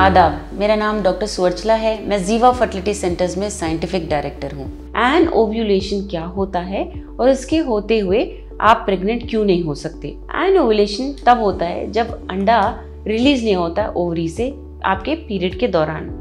आदाब, मेरा नाम डॉक्टर सुवर्चला है। मैं जीवा फर्टिलिटी सेंटर्स में साइंटिफिक डायरेक्टर हूँ। एन ओव्यूलेशन क्या होता है और इसके होते हुए आप प्रेग्नेंट क्यों नहीं हो सकते? एन ओव्यूलेशन तब होता है जब अंडा रिलीज नहीं होता ओवरी से आपके पीरियड के दौरान।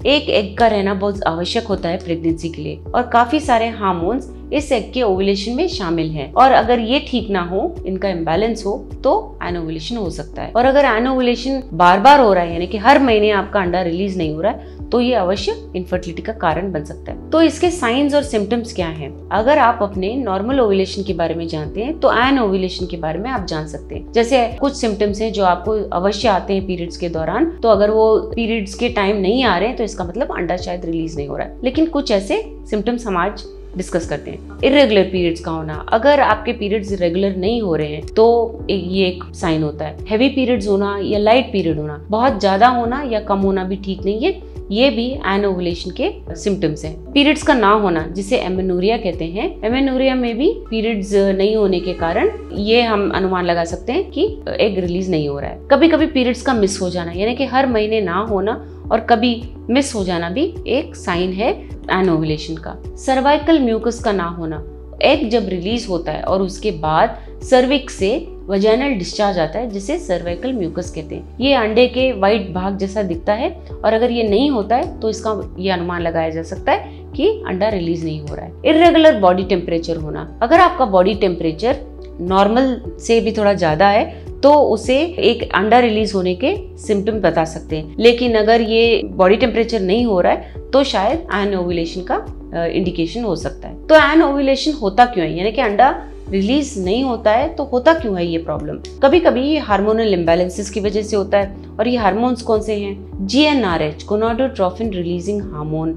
एक एग का रहना बहुत आवश्यक होता है प्रेगनेंसी के लिए और काफी सारे हार्मोन्स इस एग के ओव्यूलेशन में शामिल हैं और अगर ये ठीक ना हो, इनका इम्बैलेंस हो तो एनोवुलेशन हो सकता है। और अगर एनोवुलेशन बार बार हो रहा है यानी कि हर महीने आपका अंडा रिलीज नहीं हो रहा है तो ये अवश्य इनफर्टिलिटी का कारण बन सकता है। तो इसके साइंस और सिम्टम्स क्या हैं? अगर आप अपने नॉर्मल ओव्यूलेशन के बारे में जानते हैं तो एनोवुलेशन के बारे में आप जान सकते हैं। जैसे कुछ सिम्टम्स हैं जो आपको अवश्य आते हैं पीरियड्स के दौरान, तो अगर वो पीरियड्स के टाइम नहीं आ रहे हैं तो इसका मतलब अंडा शायद रिलीज नहीं हो रहा है। लेकिन कुछ ऐसे सिम्टम्स हम आज डिस्कस करते हैं। इरेगुलर पीरियड्स का होना, अगर आपके पीरियड्स रेगुलर नहीं हो रहे हैं तो ये एक साइन होता है। हैवी पीरियड्स होना या लाइट पीरियड होना, बहुत ज्यादा होना या कम होना भी ठीक नहीं है, ये भी एनोवुलेशन के सिम्टम्स हैं। पीरियड्स का ना होना जिसे एमेनोरिया कहते हैं, एमेनोरिया में भी पीरियड्स नहीं होने के कारण ये हम अनुमान लगा सकते हैं कि एग रिलीज नहीं हो रहा है। कभी कभी पीरियड्स का मिस हो जाना यानी कि हर महीने ना होना और कभी मिस हो जाना भी एक साइन है एनोवुलेशन का। सर्वाइकल म्यूकस का ना होना, एग जब रिलीज होता है और उसके बाद सर्विक्स से वजाइनल डिस्चार्ज आता है जिसे सर्वाइकल म्यूकस कहते हैं। ये अंडे के वाइट भाग जैसा दिखता है और अगर ये नहीं होता है तो इसका ये अनुमान लगाया जा सकता है कि अंडा रिलीज नहीं हो रहा है। इर्रेगुलर बॉडी टेम्परेचर होना, अगर आपका बॉडी टेम्परेचर नॉर्मल से भी थोड़ा ज्यादा है तो उसे एक अंडा रिलीज होने के सिम्टम बता सकते हैं। लेकिन अगर ये बॉडी टेम्परेचर नहीं हो रहा है तो शायद एनोवुलेशन का इंडिकेशन हो सकता है। तो एनोवुलेशन होता क्यों है, यानी कि अंडा रिलीज नहीं होता है तो होता क्यों है ये प्रॉब्लम? कभी कभी ये हार्मोनल इम्बैलेंसेस की वजह से होता है और ये हार्मोन्स कौन से हैं? GnRH gonadotrophin releasing hormone,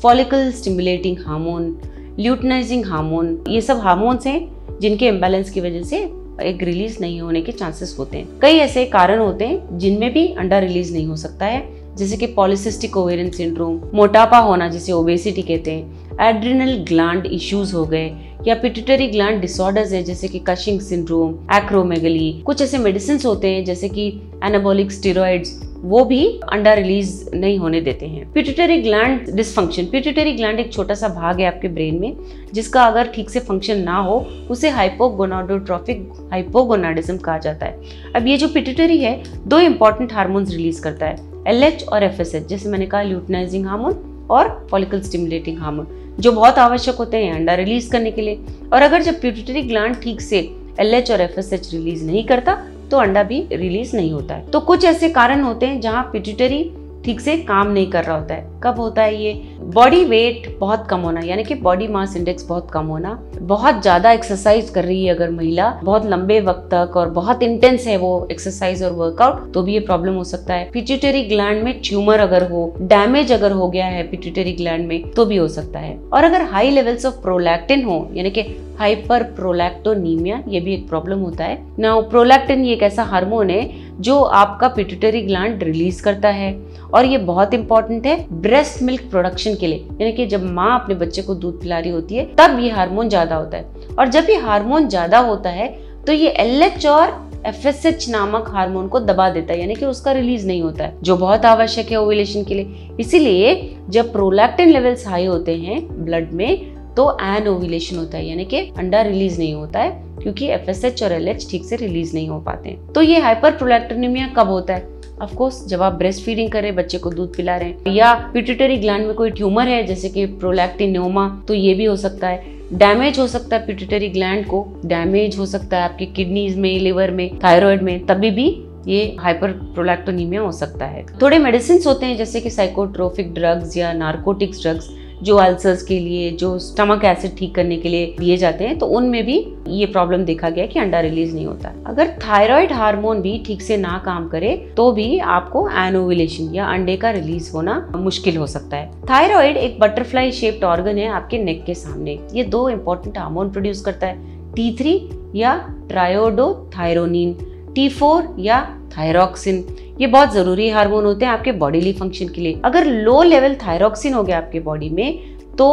follicle stimulating hormone, luteinizing hormone, ये सब हार्मोन्स हैं जिनके इम्बैलेंस की वजह से एग रिलीज नहीं होने के चांसेस होते हैं। कई ऐसे कारण होते हैं जिनमें भी अंडा रिलीज नहीं हो सकता है, जैसे कि पॉलिसिस्टिक ओवेरियन सिंड्रोम, मोटापा होना जिसे ओबेसिटी कहते हैं, एड्रिनल ग्लैंड इश्यूज हो गए या पिट्यूटरी ग्लैंड डिसऑर्डर्स है जैसे कि कशिंग सिंड्रोम, एक्रोमेगली। कुछ ऐसे मेडिसिन होते हैं जैसे कि एनाबॉलिक स्टेरॉइड्स, वो भी अंडा रिलीज नहीं होने देते हैं। Pituitary gland dysfunction, pituitary gland एक छोटा सा भाग है आपके ब्रेन में जिसका अगर ठीक से फंक्शन ना हो उसे हाइपोगोनाडोट्रोफिक हाइपोगोनाडिज्म कहा जाता है। अब ये जो पिट्यूटरी है दो इंपॉर्टेंट हार्मोन्स रिलीज करता है, LH और FSH, जैसे मैंने कहा ल्यूटिनाइजिंग हार्मोन और फॉलिकल स्टिमुलेटिंग हार्मोन, जो बहुत आवश्यक होते हैं अंडा रिलीज करने के लिए। और अगर जब पिट्यूटरी ग्लैंड ठीक से LH और FSH रिलीज नहीं करता तो अंडा भी रिलीज नहीं होता है। तो कुछ ऐसे कारण होते हैं जहां पिट्यूटरी ठीक से काम नहीं कर रहा होता है। कब होता है ये? बॉडी वेट बहुत कम होना यानी कि बॉडी मास इंडेक्स बहुत कम होना, बहुत ज्यादा एक्सरसाइज कर रही है अगर महिला बहुत लंबे वक्त तक और बहुत इंटेंस है वो एक्सरसाइज और वर्कआउट, तो भी ये प्रॉब्लम हो सकता है। पिट्यूटरी ग्लैंड में ट्यूमर अगर हो, डैमेज अगर हो गया है पिट्यूटरी ग्लैंड में तो भी हो सकता है। और अगर हाई लेवल्स ऑफ प्रोलैक्टिन हो यानी कि हाइपर प्रोलैक्टोनीमिया, ये भी एक प्रॉब्लम होता है। नाउ प्रोलैक्टिन ये एक ऐसा हार्मोन है जो आपका पिट्यूटरी ग्लैंड रिलीज करता है और ये बहुत इंपॉर्टेंट है ब्रेस्ट मिल्क प्रोडक्शन के लिए, यानी कि जब माँ अपने बच्चे को दूध पिला रही होती है तब ये हार्मोन ज्यादा होता है। और जब ये हार्मोन ज्यादा होता है तो ये LH और FSH नामक हार्मोन को दबा देता है यानी कि उसका रिलीज नहीं होता है, जो बहुत आवश्यक है ओव्यूलेशन के लिए। इसीलिए जब प्रोलैक्टिन लेवल्स हाई होते हैं ब्लड में तो एनोवुलेशन होता है यानी कि अंडा रिलीज नहीं होता है क्योंकि FSH और LH ठीक से रिलीज नहीं हो पाते हैं। तो ये हाइपर प्रोलैक्टिनेमिया कब होता है? ऑफ कोर्स जब आप ब्रेस्ट फीडिंग कर रहे हैं, बच्चे को दूध पिला रहे हैं, या पिट्यूटरी ग्लैंड में कोई ट्यूमर है जैसे कि प्रोलैक्टिनोमा, तो ये भी हो सकता है। डैमेज हो सकता है पिट्यूटरी ग्लैंड को, डैमेज हो सकता है आपकी किडनीज में, लिवर में, थायराइड में, तभी भी ये हाइपर प्रोलैक्टोनीमिया हो सकता है। थोड़े मेडिसिन होते हैं जैसे कि साइकोट्रोपिक ड्रग्स या नार्कोटिक्स ड्रग्स जो अल्सर्स के लिए, जो स्टमक एसिड ठीक करने के लिए दिए जाते हैं, तो उनमें भी ये प्रॉब्लम देखा गया कि अंडा रिलीज नहीं होता। अगर थायराइड हार्मोन भी ठीक से ना काम करे तो भी आपको एनोवुलेशन या अंडे का रिलीज होना मुश्किल हो सकता है। थायराइड एक बटरफ्लाई शेप्ड ऑर्गन है आपके नेक के सामने। ये दो इंपॉर्टेंट हार्मोन प्रोड्यूस करता है, T3 या ट्रायोडोथायरोनिन, T4 या थायरॉक्सिन। ये बहुत जरूरी हार्मोन होते हैं आपके बॉडीली फंक्शन के लिए। अगर लो लेवल थायरॉक्सिन हो गया आपके बॉडी में तो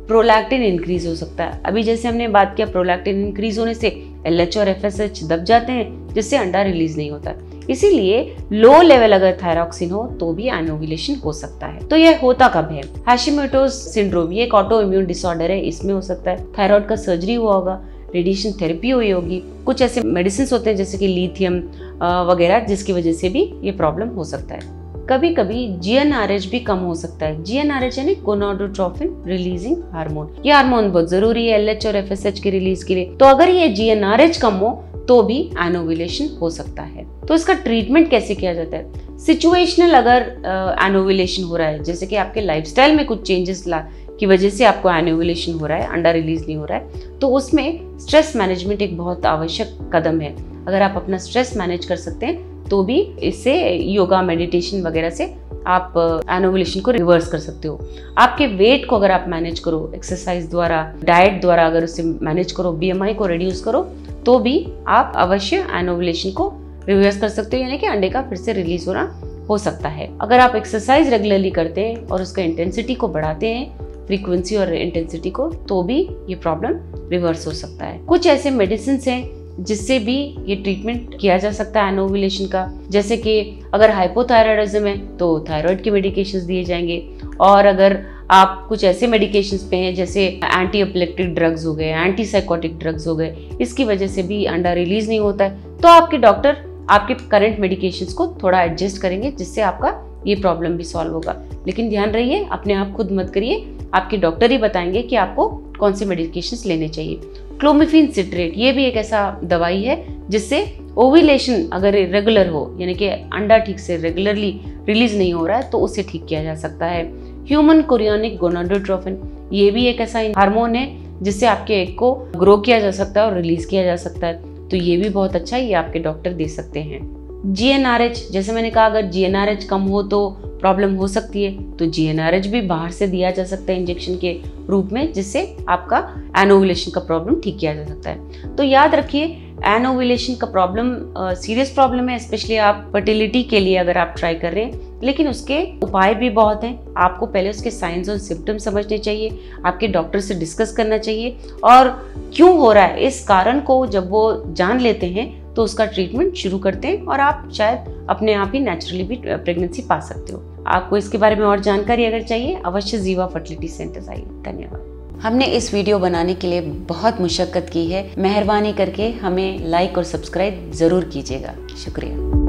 प्रोलैक्टिन इंक्रीज हो सकता है। अभी जैसे हमने बात किया, प्रोलैक्टिन इंक्रीज होने से LH और FSH दब जाते हैं जिससे अंडा रिलीज नहीं होता। इसीलिए लो लेवल अगर थायरॉक्सिन हो तो भी एनोवुलेशन हो सकता है। तो यह होता कब है? हैशिमोटोस सिंड्रोम ये एक ऑटो इम्यून डिसऑर्डर है, इसमें हो सकता है। थायराइड का सर्जरी हुआ होगा, रेडिएशन थेरेपी हुई होगी, कुछ ऐसे मेडिसिन होते हैं जैसे कि लिथियम वगैरह, जिसकी वजह से भी ये प्रॉब्लम हो सकता है। कभी कभी GnRH भी कम हो सकता है। GnRH यानी गोनाडोट्रोपिन रिलीजिंग हार्मोन। ये हार्मोन बहुत जरूरी है LH और FSH के रिलीज के लिए। तो अगर ये GnRH कम हो तो भी एनोवुलेशन हो सकता है। तो इसका ट्रीटमेंट कैसे किया जाता है? सिचुएशनल अगर एनोवुलेशन हो रहा है, जैसे कि आपके लाइफस्टाइल में कुछ चेंजेस की वजह से आपको एनोवुलेशन हो रहा है, अंडा रिलीज नहीं हो रहा है, तो उसमें स्ट्रेस मैनेजमेंट एक बहुत आवश्यक कदम है। अगर आप अपना स्ट्रेस मैनेज कर सकते हैं तो भी इससे योगा मेडिटेशन वगैरह से आप एनोवुलेशन को रिवर्स कर सकते हो। आपके वेट को अगर आप मैनेज करो एक्सरसाइज द्वारा, डाइट द्वारा अगर उसे मैनेज करो, BMI को रिड्यूस करो, तो भी आप अवश्य एनोवुलेशन को रिवर्स कर सकते हो, यानी कि अंडे का फिर से रिलीज होना हो सकता है। अगर आप एक्सरसाइज रेगुलरली करते हैं और उसका इंटेंसिटी को बढ़ाते हैं, फ्रीक्वेंसी और इंटेंसिटी को, तो भी ये प्रॉब्लम रिवर्स हो सकता है। कुछ ऐसे मेडिसिन हैं जिससे भी ये ट्रीटमेंट किया जा सकता है एनोवुलेशन का, जैसे कि अगर हाइपोथायराइडिज्म है तो थायराइड के मेडिकेशंस दिए जाएंगे, और अगर आप कुछ ऐसे मेडिकेशंस पे हैं जैसे एंटी एपिलेप्टिक ड्रग्स हो गए, एंटी साइकोटिक ड्रग्स हो गए, इसकी वजह से भी अंडा रिलीज नहीं होता है, तो आपके डॉक्टर आपके करंट मेडिकेशंस को थोड़ा एडजस्ट करेंगे, जिससे आपका ये प्रॉब्लम भी सॉल्व होगा। लेकिन ध्यान रहिए, अपने आप खुद मत करिए, आपके डॉक्टर ही बताएंगे कि आपको कौन से मेडिकेशंस लेने चाहिए। क्लोमिफेन सिट्रेट ये भी एक ऐसा दवाई है जिससे ओव्यूलेशन अगर रेगुलर हो, यानी कि अंडा ठीक से रेगुलरली रिलीज नहीं हो रहा है, तो उसे ठीक किया जा सकता है। ह्यूमन कोरियोनिक गोनाडोट्रोपिन ये भी एक ऐसा हार्मोन है जिससे आपके एग को ग्रो किया जा सकता है और रिलीज किया जा सकता है, तो ये भी बहुत अच्छा है, ये आपके डॉक्टर दे सकते हैं। GnRH, जैसे मैंने कहा, अगर GnRH कम हो तो प्रॉब्लम हो सकती है, तो GnRH भी बाहर से दिया जा सकता है इंजेक्शन के रूप में, जिससे आपका एनोवुलेशन का प्रॉब्लम ठीक किया जा सकता है। तो याद रखिए, एनोवुलेशन का प्रॉब्लम सीरियस प्रॉब्लम है, स्पेशली आप फर्टिलिटी के लिए अगर आप ट्राई कर रहे हैं, लेकिन उसके उपाय भी बहुत हैं। आपको पहले उसके साइंस और सिम्टम्स समझने चाहिए, आपके डॉक्टर से डिस्कस करना चाहिए, और क्यों हो रहा है इस कारण को जब वो जान लेते हैं तो उसका ट्रीटमेंट शुरू करते हैं, और आप शायद अपने आप ही नेचुरली भी प्रेगनेंसी पा सकते हो। आपको इसके बारे में और जानकारी अगर चाहिए, अवश्य जीवा फर्टिलिटी सेंटर आइए। धन्यवाद। हमने इस वीडियो बनाने के लिए बहुत मुशक्कत की है, मेहरबानी करके हमें लाइक और सब्सक्राइब जरूर कीजिएगा। शुक्रिया।